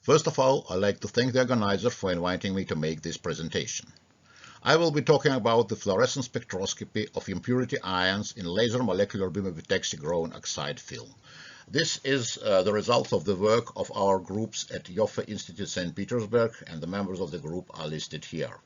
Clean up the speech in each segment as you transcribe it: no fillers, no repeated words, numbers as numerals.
First of all, I'd like to thank the organizer for inviting me to make this presentation. I will be talking about the fluorescence spectroscopy of impurity ions in laser molecular beam epitaxy-GROWN oxide film. This is the result of the work of our groups at Joffe Institute St. Petersburg, and the members of the group are listed here.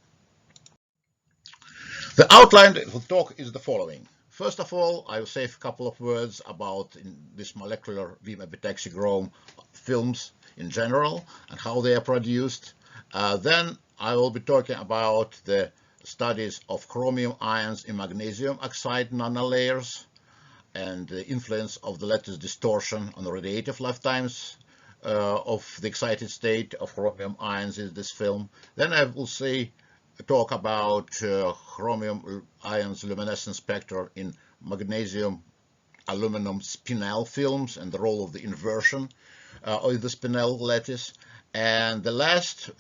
The outline of the talk is the following. First of all, I will say a couple of words about this molecular beam epitaxy-GROWN films in general and how they are produced. Then I will be talking about the studies of chromium ions in magnesium oxide nanolayers and the influence of the lattice distortion on the radiative lifetimes of the excited state of chromium ions in this film. Then I will talk about chromium ions luminescence spectra in magnesium aluminum spinel films and the role of the inversion of the spinel lattice. And the last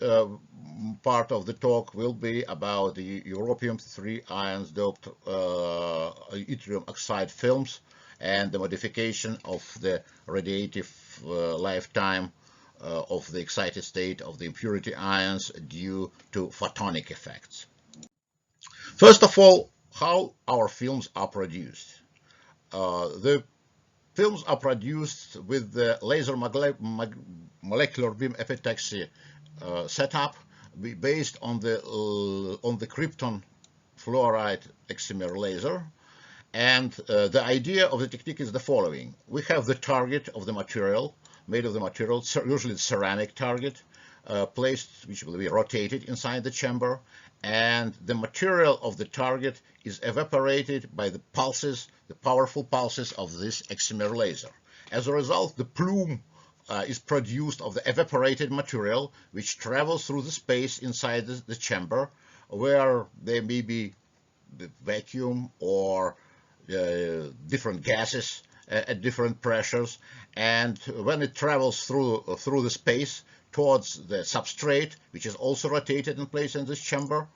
part of the talk will be about the europium-3 ions doped yttrium oxide films and the modification of the radiative lifetime of the excited state of the impurity ions due to photonic effects. First of all, how our films are produced. The films are produced with the laser molecular beam epitaxy setup based on the krypton fluoride excimer laser. And the idea of the technique is the following. We have the target of the material, made of the material, usually the ceramic target, placed, which will be rotated inside the chamber, and the material of the target is evaporated by the pulses, the powerful pulses of this excimer laser. As a result, the plume is produced of the evaporated material, which travels through the space inside the chamber, where there may be the vacuum or different gases at different pressures, and when it travels through the space towards the substrate, which is also rotated and placed in this chamber,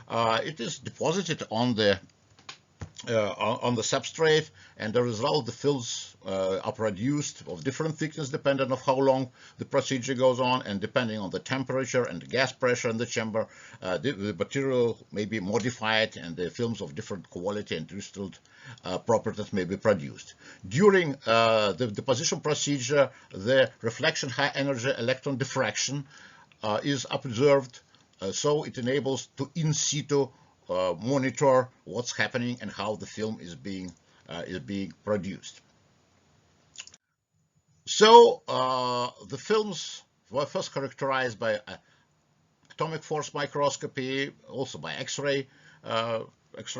it is deposited on the substrate, and the result, the films are produced of different thickness depending on how long the procedure goes on, and depending on the temperature and the gas pressure in the chamber, the material may be modified and the films of different quality and distilled properties may be produced. During the deposition procedure, the reflection high energy electron diffraction is observed, so it enables to in situ monitor what's happening and how the film is being produced. So the films were first characterized by atomic force microscopy, also by X-ray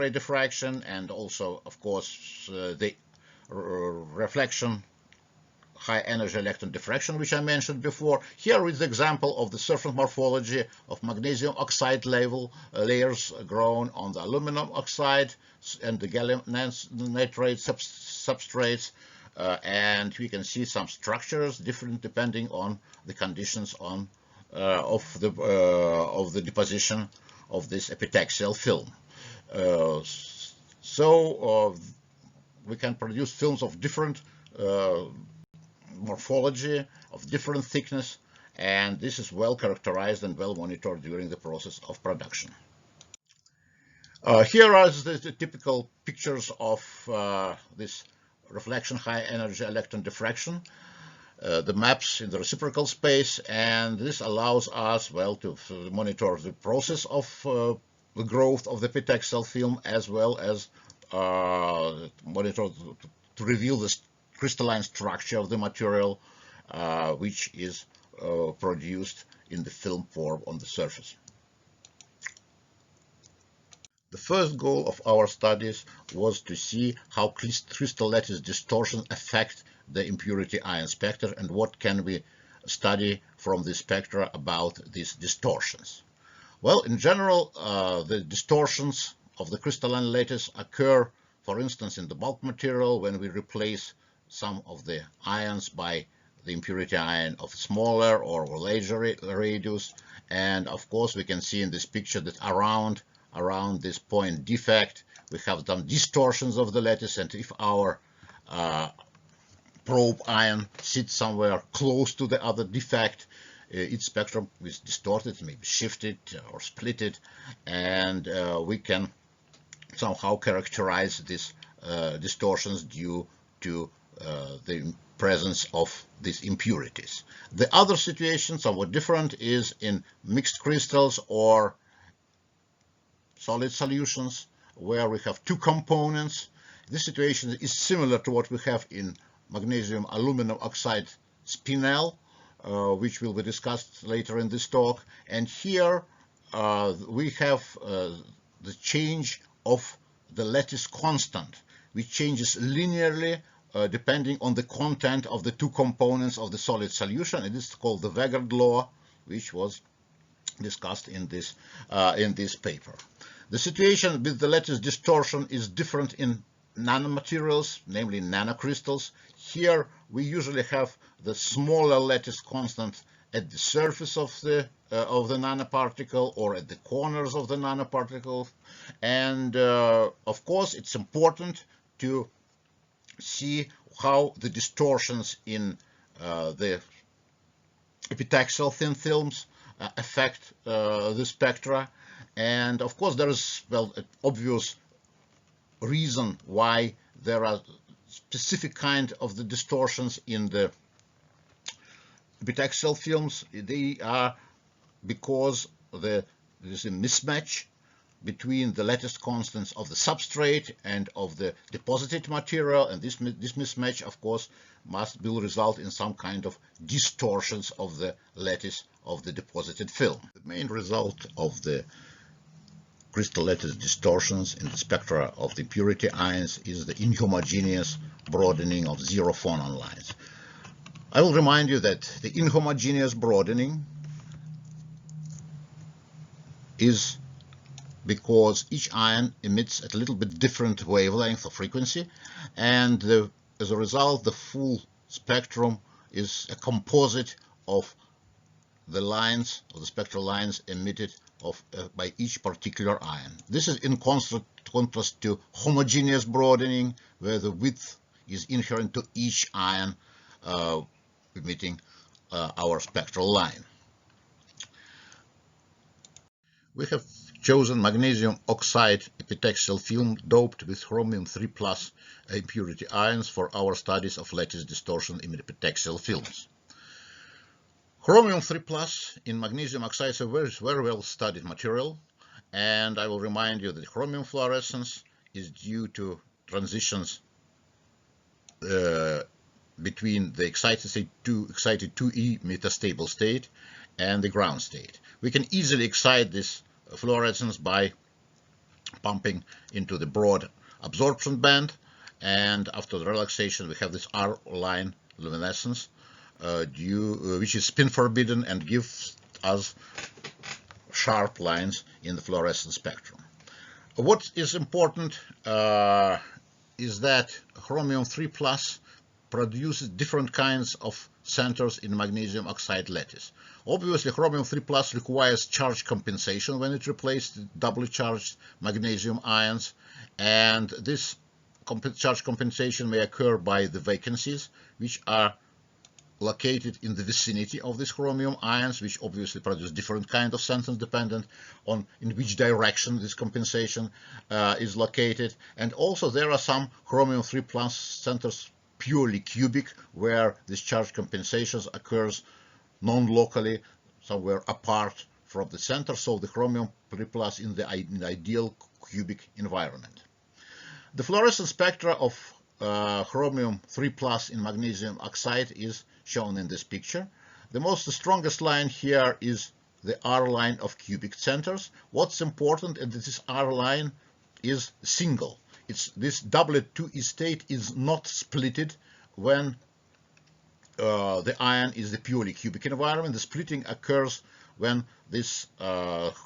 diffraction, and also, of course, the reflection high energy electron diffraction, which I mentioned before. Here is the example of the surface morphology of magnesium oxide layers grown on the aluminum oxide and the gallium nitride substrates, and we can see some structures different depending on the conditions of the deposition of this epitaxial film. So we can produce films of different morphology, of different thickness, and this is well characterized and well monitored during the process of production. Here are the typical pictures of this reflection high energy electron diffraction, the maps in the reciprocal space, and this allows us, well, to monitor the process of the growth of the epitaxial film, as well as monitor to reveal the crystalline structure of the material, which is produced in the film form on the surface. The first goal of our studies was to see how crystal lattice distortion affect the impurity ion spectra and what can we study from the spectra about these distortions. Well, in general, the distortions of the crystalline lattice occur, for instance, in the bulk material when we replace some of the ions by the impurity ion of smaller or larger radius. And of course, we can see in this picture that around this point defect, we have some distortions of the lattice, and if our probe ion sits somewhere close to the other defect, its spectrum is distorted, maybe shifted or splitted, and we can somehow characterize these distortions due to the presence of these impurities. The other situation, somewhat different, is in mixed crystals or solid solutions where we have two components. This situation is similar to what we have in magnesium aluminum oxide spinel, which will be discussed later in this talk. And here we have the change of the lattice constant, which changes linearly depending on the content of the two components of the solid solution. It is called the Vegard law, which was discussed in this paper. The situation with the lattice distortion is different in nanomaterials, namely nanocrystals. Here we usually have the smaller lattice constant at the surface of the nanoparticle or at the corners of the nanoparticle, and of course it's important to see how the distortions in the epitaxial thin films affect the spectra. And of course there is, well, an obvious reason why there are specific kind of the distortions in the epitaxial films. They are because there is a mismatch between the lattice constants of the substrate and of the deposited material, and this mismatch, of course, will result in some kind of distortions of the lattice of the deposited film. The main result of the crystal lattice distortions in the spectra of the impurity ions is the inhomogeneous broadening of zero phonon lines. I will remind you that the inhomogeneous broadening is because each ion emits at a little bit different wavelength or frequency, and as a result the full spectrum is a composite of the lines, or the spectral lines emitted by each particular ion. This is in contrast to homogeneous broadening, where the width is inherent to each ion emitting our spectral line. We have chosen magnesium oxide epitaxial film doped with chromium 3+ impurity ions for our studies of lattice distortion in epitaxial films. Chromium 3+ in magnesium oxide is a very well studied material, and I will remind you that chromium fluorescence is due to transitions between the excited 2e metastable state and the ground state. We can easily excite this fluorescence by pumping into the broad absorption band, and after the relaxation we have this R-line luminescence which is spin forbidden and gives us sharp lines in the fluorescence spectrum. What is important is that chromium 3+ produces different kinds of centers in magnesium oxide lattice. Obviously, chromium 3+ requires charge compensation when it replaces doubly charged magnesium ions, and this charge compensation may occur by the vacancies, which are located in the vicinity of these chromium ions, which obviously produce different kind of centers dependent on in which direction this compensation is located. And also there are some chromium 3+ centers purely cubic, where this charge compensations occurs non-locally, somewhere apart from the center, so the chromium 3+ in the ideal cubic environment. The fluorescence spectra of chromium 3+ in magnesium oxide is shown in this picture. The strongest line here is the R line of cubic centers. What's important is that this R line is single. This doublet 2e state is not splitted when the ion is the purely cubic environment. The splitting occurs when this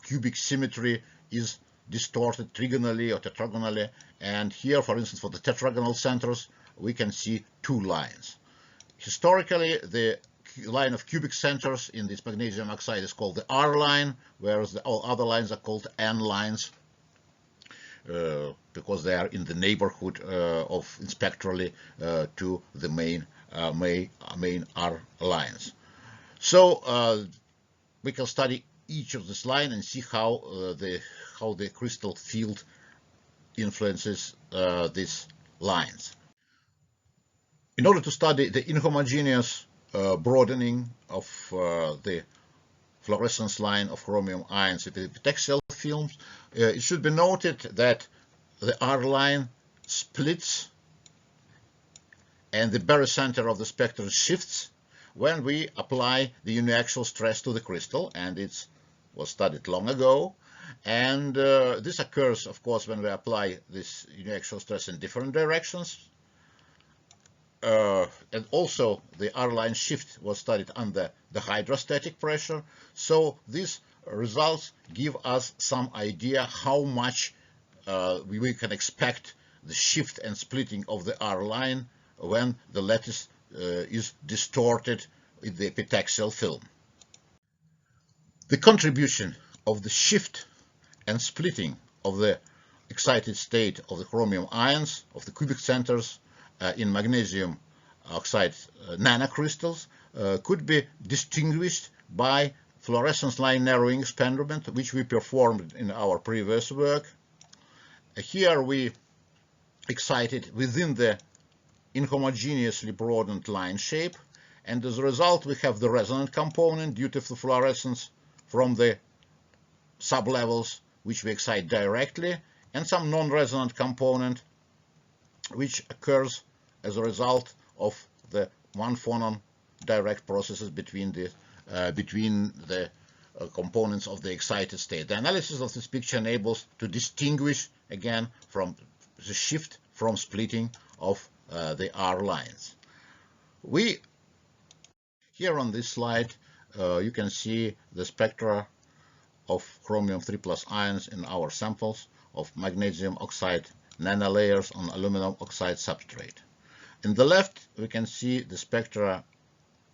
cubic symmetry is distorted trigonally or tetragonally, and here, for instance, for the tetragonal centers we can see two lines. Historically, the line of cubic centers in this magnesium oxide is called the R line, whereas all other lines are called N lines because they are in the neighborhood of spectrally to the main R lines. So we can study each of this line and see how the crystal field influences these lines. In order to study the inhomogeneous broadening of the fluorescence line of chromium ions in the epitaxial films, it should be noted that the R line splits and the barycenter of the spectrum shifts when we apply the uniaxial stress to the crystal, and it was studied long ago. And this occurs, of course, when we apply this uniaxial stress in different directions. And also the R-line shift was studied under the hydrostatic pressure. So these results give us some idea how much we can expect the shift and splitting of the R-line when the lattice is distorted in the epitaxial film. The contribution of the shift and splitting of the excited state of the chromium ions of the cubic centers in magnesium oxide nanocrystals could be distinguished by fluorescence line narrowing experiment, which we performed in our previous work. Here we excited within the inhomogeneously broadened line shape, and as a result we have the resonant component due to the fluorescence from the sublevels which we excite directly, and some non-resonant component which occurs as a result of the one-phonon direct processes between the components of the excited state. The analysis of this picture enables to distinguish again from the shift from splitting of the R lines. Here on this slide you can see the spectra of chromium 3+ ions in our samples of magnesium oxide nanolayers on aluminum oxide substrate. In the left we can see the spectra,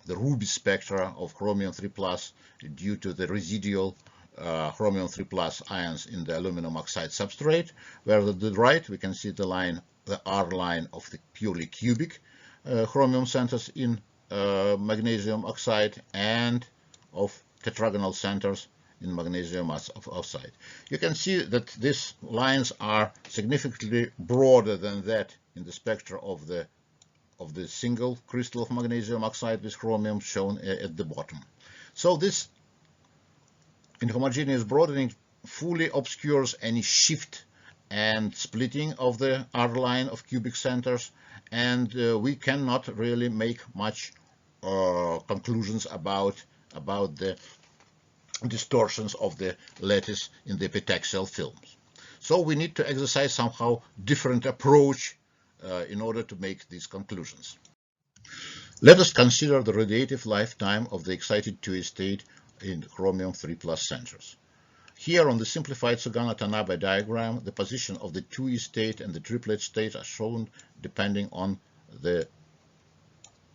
the ruby spectra of chromium 3+ due to the residual chromium 3+ ions in the aluminum oxide substrate, where on the right we can see the line, the R line of the purely cubic chromium centers in magnesium oxide and of tetragonal centers in magnesium oxide. You can see that these lines are significantly broader than that in the spectra of the single crystal of magnesium oxide with chromium shown at the bottom. So this inhomogeneous broadening fully obscures any shift and splitting of the R line of cubic centers, and we cannot really make much conclusions about the distortions of the lattice in the epitaxial films. So we need to exercise somehow different approach in order to make these conclusions. Let us consider the radiative lifetime of the excited 2e state in chromium 3+ centers. Here on the simplified Sugano-Tanabe diagram, the position of the 2e state and the triplet state are shown depending on the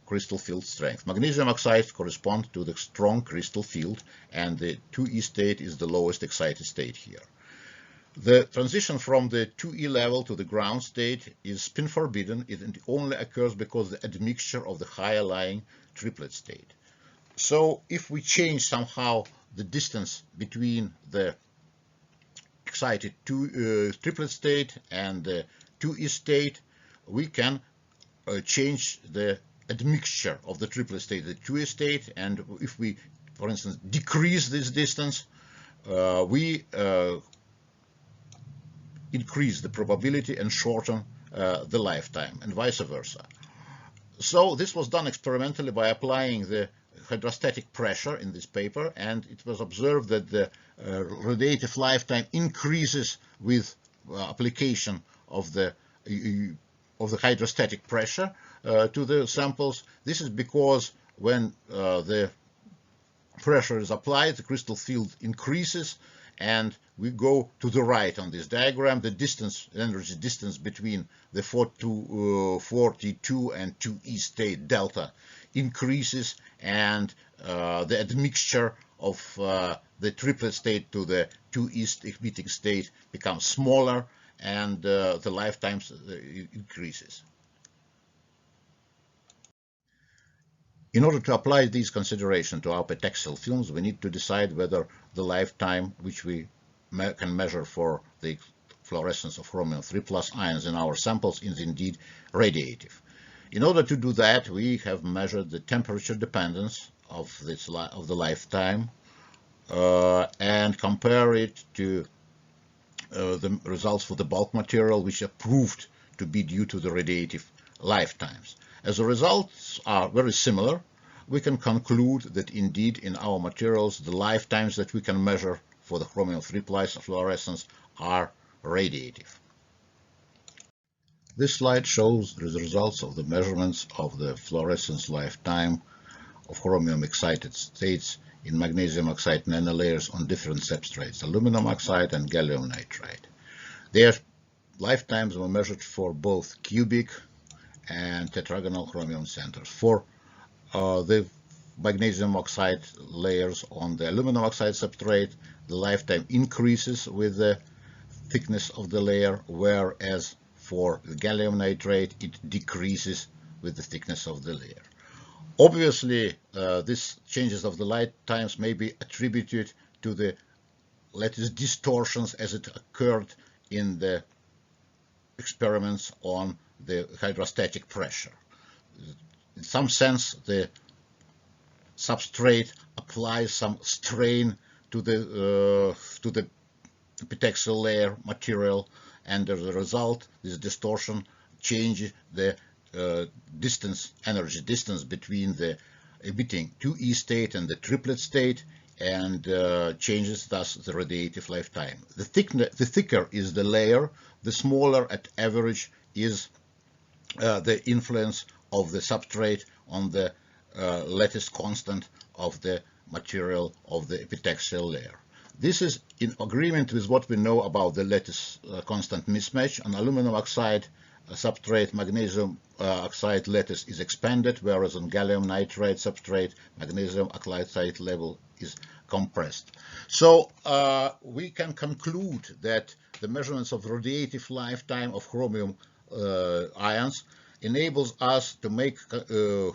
crystal field strength. Magnesium oxide corresponds to the strong crystal field, and the 2e state is the lowest excited state here. The transition from the 2e level to the ground state is spin forbidden. It only occurs because of the admixture of the higher lying triplet state. So if we change somehow the distance between the excited triplet state and the 2e state, we can change the admixture of the triplet state, the 2e state, and if we, for instance, decrease this distance, we increase the probability and shorten the lifetime, and vice versa. So this was done experimentally by applying the hydrostatic pressure in this paper, and it was observed that the radiative lifetime increases with application of the hydrostatic pressure to the samples. This is because when the pressure is applied, the crystal field increases, and we go to the right on this diagram. The distance, energy distance between the 42 and 2e state delta increases, and the admixture of the triplet state to the 2e emitting state becomes smaller, and the lifetimes increases. In order to apply these considerations to our epitaxial films, we need to decide whether the lifetime which we can measure for the fluorescence of chromium 3+ ions in our samples is indeed radiative. In order to do that, we have measured the temperature dependence of the lifetime and compare it to the results for the bulk material, which are proved to be due to the radiative lifetimes. As the results are very similar, we can conclude that indeed in our materials the lifetimes that we can measure for the chromium 3+ fluorescence are radiative. This slide shows the results of the measurements of the fluorescence lifetime of chromium excited states in magnesium oxide nanolayers on different substrates, aluminum oxide and gallium nitride. Their lifetimes were measured for both cubic and tetragonal chromium centers. For the magnesium oxide layers on the aluminum oxide substrate, the lifetime increases with the thickness of the layer, whereas for the gallium nitride it decreases with the thickness of the layer. Obviously, these changes of the lifetimes may be attributed to the lattice distortions as it occurred in the experiments on the hydrostatic pressure. In some sense, the substrate applies some strain to the epitaxial layer material, and as a result, this distortion changes the energy distance between the emitting 2e state and the triplet state, and changes thus the radiative lifetime. The thicker is the layer, the smaller at average is the influence of the substrate on the lattice constant of the material of the epitaxial layer. This is in agreement with what we know about the lattice constant mismatch. On aluminum oxide substrate, magnesium oxide lattice is expanded, whereas on gallium nitride substrate, magnesium oxide level is compressed. So we can conclude that the measurements of radiative lifetime of chromium ions enables us to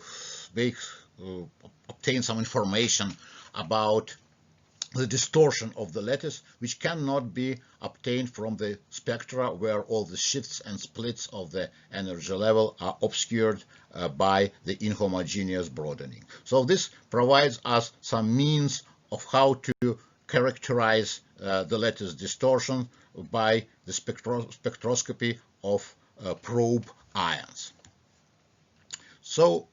obtain some information about the distortion of the lattice, which cannot be obtained from the spectra, where all the shifts and splits of the energy level are obscured by the inhomogeneous broadening. So this provides us some means of how to characterize the lattice distortion by the spectroscopy of probe ions. So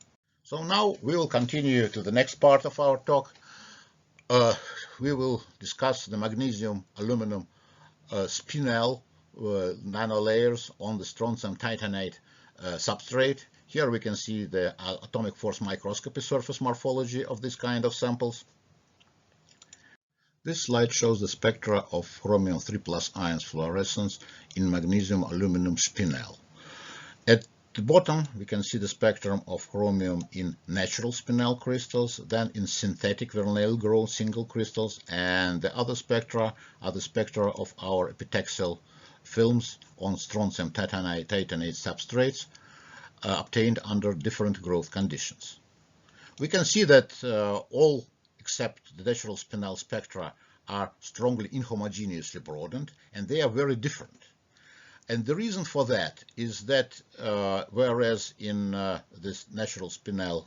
now we will continue to the next part of our talk. We will discuss the magnesium aluminum spinel nanolayers on the strontium titanate substrate. Here we can see the atomic force microscopy surface morphology of this kind of samples. This slide shows the spectra of chromium 3+ ions fluorescence in magnesium aluminum spinel. At the bottom, we can see the spectrum of chromium in natural spinel crystals, then in synthetic verneuil-grown single crystals, and the other spectra are the spectra of our epitaxial films on strontium titanate substrates obtained under different growth conditions. We can see that all except the natural spinel spectra are strongly inhomogeneously broadened, and they are very different. And the reason for that is that whereas in this natural spinel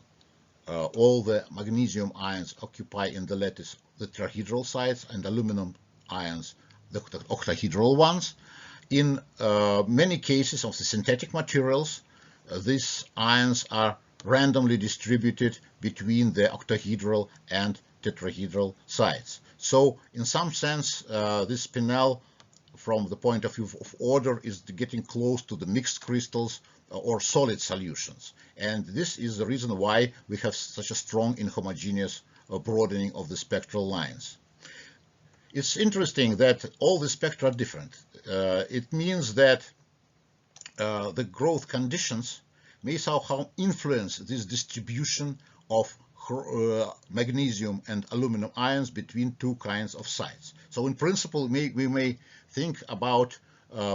all the magnesium ions occupy in the lattice the tetrahedral sites and aluminum ions the octahedral ones, in many cases of the synthetic materials these ions are randomly distributed between the octahedral and tetrahedral sites. So in some sense this spinel from the point of view of order is getting close to the mixed crystals or solid solutions. And this is the reason why we have such a strong inhomogeneous broadening of the spectral lines. It's interesting that all the spectra are different. It means that the growth conditions may somehow influence this distribution of magnesium and aluminum ions between two kinds of sites. So in principle, we may think about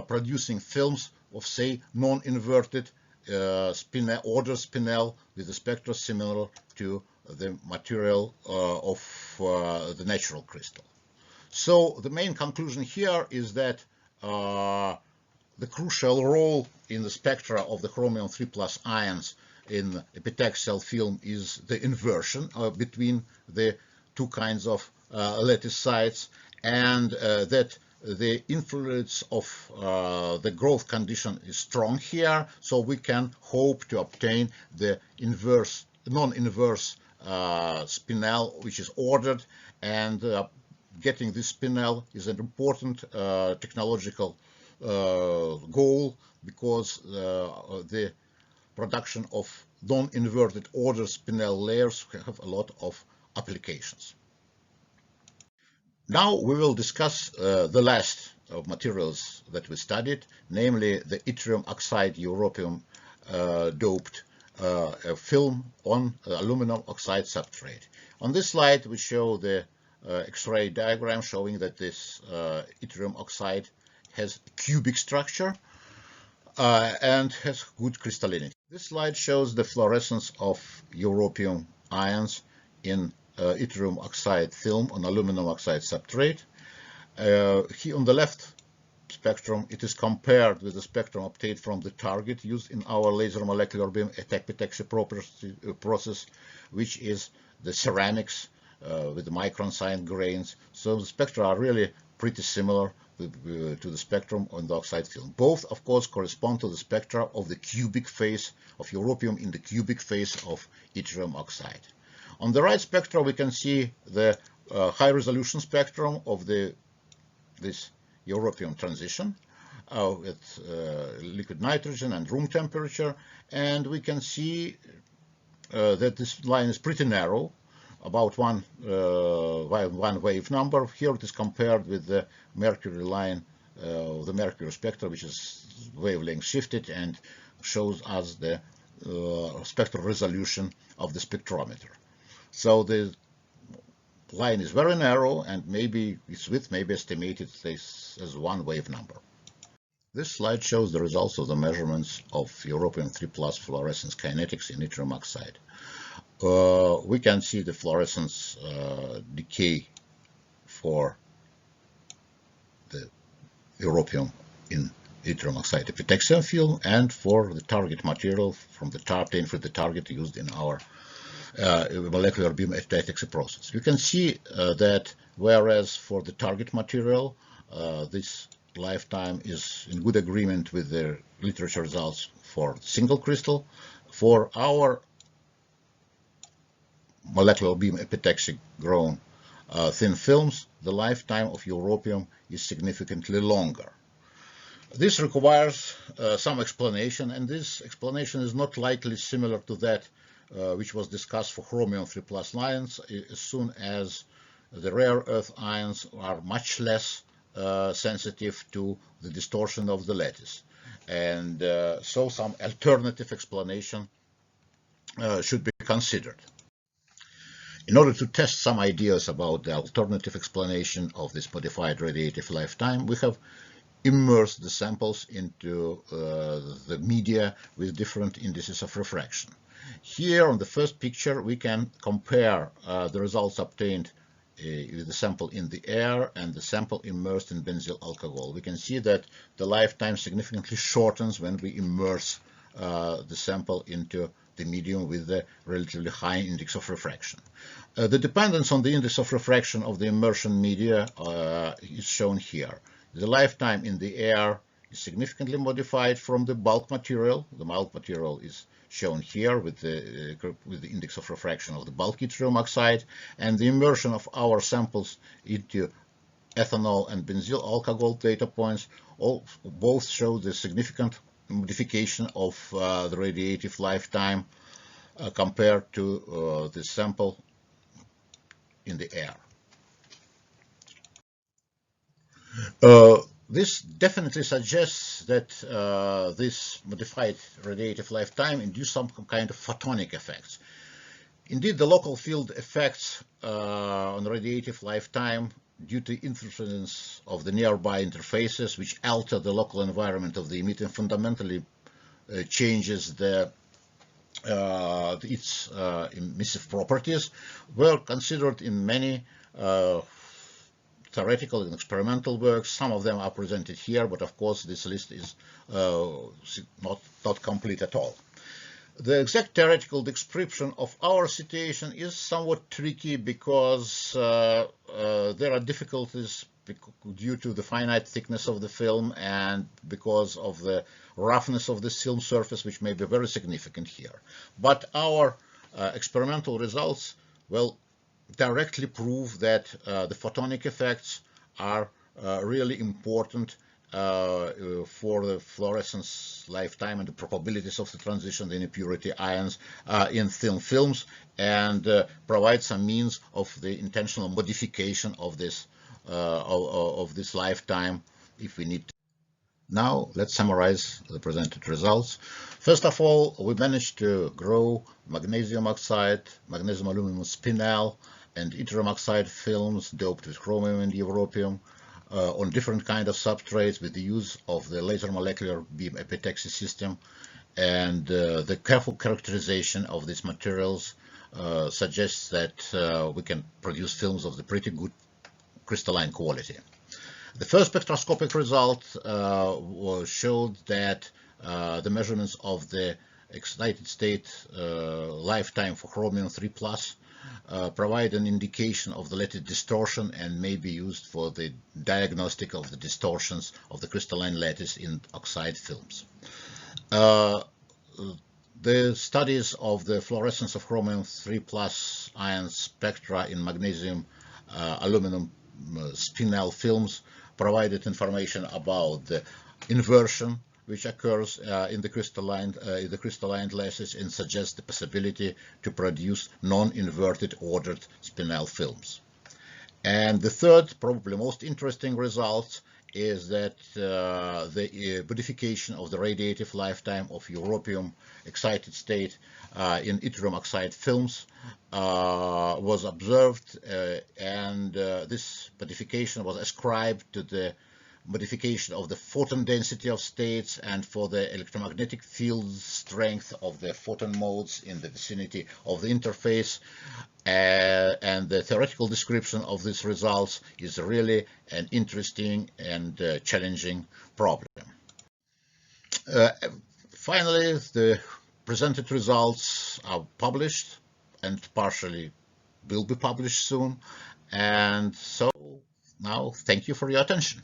producing films of, say, non-inverted order spinel with a spectra similar to the material of the natural crystal. So the main conclusion here is that the crucial role in the spectra of the chromium 3+ ions in epitaxial film is the inversion between the two kinds of lattice sites, and that the influence of the growth condition is strong here, so we can hope to obtain the inverse, non-inverse spinel, which is ordered, and getting this spinel is an important technological goal, because the production of non-inverted order spinel layers have a lot of applications. Now we will discuss the last of materials that we studied, namely the yttrium oxide europium doped film on aluminum oxide substrate. On this slide we show the X-ray diagram showing that this yttrium oxide has a cubic structure and has good crystallinity. This slide shows the fluorescence of europium ions in yttrium oxide film on aluminum oxide substrate. Here on the left spectrum, it is compared with the spectrum obtained from the target used in our laser molecular beam epitaxy process, which is the ceramics with the micron sized grains. So the spectra are really pretty similar to the spectrum on the oxide film. Both, of course, correspond to the spectra of the cubic phase of europium in the cubic phase of yttrium oxide. On the right spectrum, we can see the high-resolution spectrum of this europium transition with liquid nitrogen and room temperature, and we can see that this line is pretty narrow, about one wave number. Here it is compared with the mercury line, the mercury spectra, which is wavelength shifted and shows us the spectral resolution of the spectrometer. So the line is very narrow, and maybe its width may be estimated as one wave number. This slide shows the results of the measurements of europium 3+ fluorescence kinetics in yttrium oxide. We can see the fluorescence decay for the europium in yttrium oxide epitaxial film, and for the target material from the target used in our molecular beam epitaxy process. You can see that whereas for the target material, this lifetime is in good agreement with the literature results for single crystal, for our molecular beam epitaxy-grown thin films, the lifetime of europium is significantly longer. This requires some explanation, and this explanation is not likely similar to that which was discussed for chromium 3+ ions, as soon as the rare earth ions are much less sensitive to the distortion of the lattice. And so some alternative explanation should be considered. In order to test some ideas about the alternative explanation of this modified radiative lifetime, we have immersed the samples into the media with different indices of refraction. Here on the first picture, we can compare the results obtained with the sample in the air and the sample immersed in benzyl alcohol. We can see that the lifetime significantly shortens when we immerse the sample into the medium with the relatively high index of refraction. The dependence on the index of refraction of the immersion media is shown here. The lifetime in the air is significantly modified from the bulk material. The bulk material is shown here with the index of refraction of the bulk yttrium oxide, and the immersion of our samples into ethanol and benzyl alcohol data points both show the significant modification of the radiative lifetime compared to the sample in the air. This definitely suggests that this modified radiative lifetime induced some kind of photonic effects. Indeed, the local field effects on radiative lifetime due to interference of the nearby interfaces, which alter the local environment of the emitting, fundamentally changes its emissive properties were considered in many theoretical and experimental works. Some of them are presented here, but of course this list is not complete at all. The exact theoretical description of our situation is somewhat tricky because there are difficulties due to the finite thickness of the film and because of the roughness of the film surface, which may be very significant here. But our experimental results, well, directly prove that the photonic effects are really important for the fluorescence lifetime and the probabilities of the transition in impurity ions in thin films, and provide some means of the intentional modification of this lifetime if we need to. Now let's summarize the presented results. First of all, we managed to grow magnesium oxide, magnesium aluminum spinel, and yttrium oxide films doped with chromium and europium on different kind of substrates with the use of the laser molecular beam epitaxy system, and the careful characterization of these materials suggests that we can produce films of the pretty good crystalline quality. The first spectroscopic result showed that the measurements of the excited state lifetime for chromium 3+ provide an indication of the lattice distortion and may be used for the diagnostic of the distortions of the crystalline lattice in oxide films. The studies of the fluorescence of chromium 3+ ion spectra in magnesium aluminum spinel films provided information about the inversion which occurs in the crystalline lattice and suggests the possibility to produce non-inverted ordered spinel films. And the third, probably most interesting result is that the modification of the radiative lifetime of europium excited state in yttrium oxide films was observed, and this modification was ascribed to the modification of the photon density of states and for the electromagnetic field strength of the photon modes in the vicinity of the interface. And the theoretical description of these results is really an interesting and challenging problem. Finally, the presented results are published and partially will be published soon. And so now, thank you for your attention.